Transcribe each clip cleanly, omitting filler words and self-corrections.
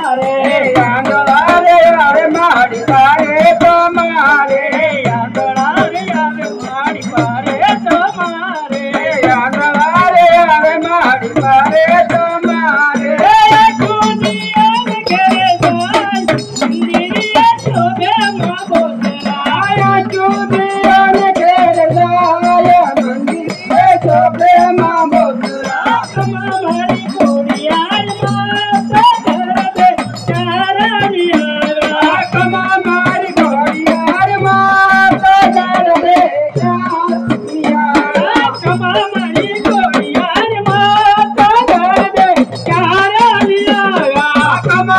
अरे आंगलारे अरे माड़ी पारे तुम्हारे आंगलारे अरे माड़ी पारे तुम्हारे आंगलारे अरे माड़ी पारे तुम्हारे दुनिया के जान दुनिया शोभे मां बोतरा दुनिया के जान दुनिया शोभे मां बोतरा हमारी कोड़ियार माता Come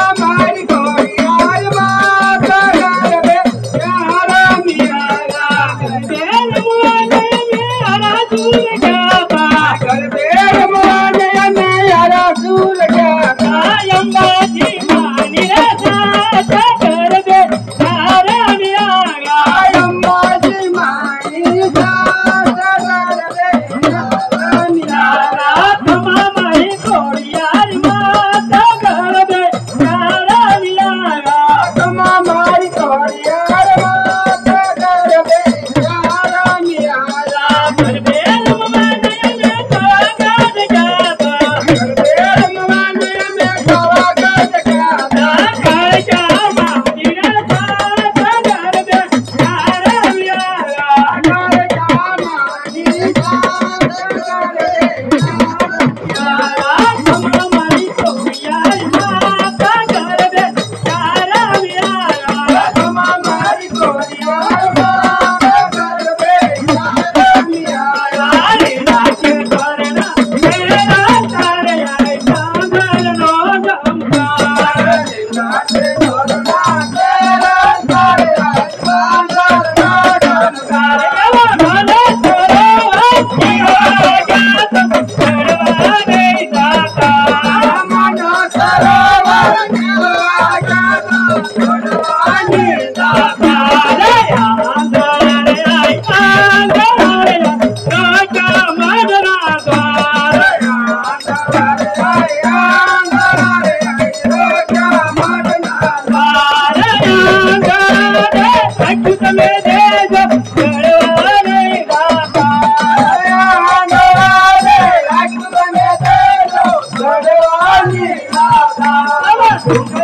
on.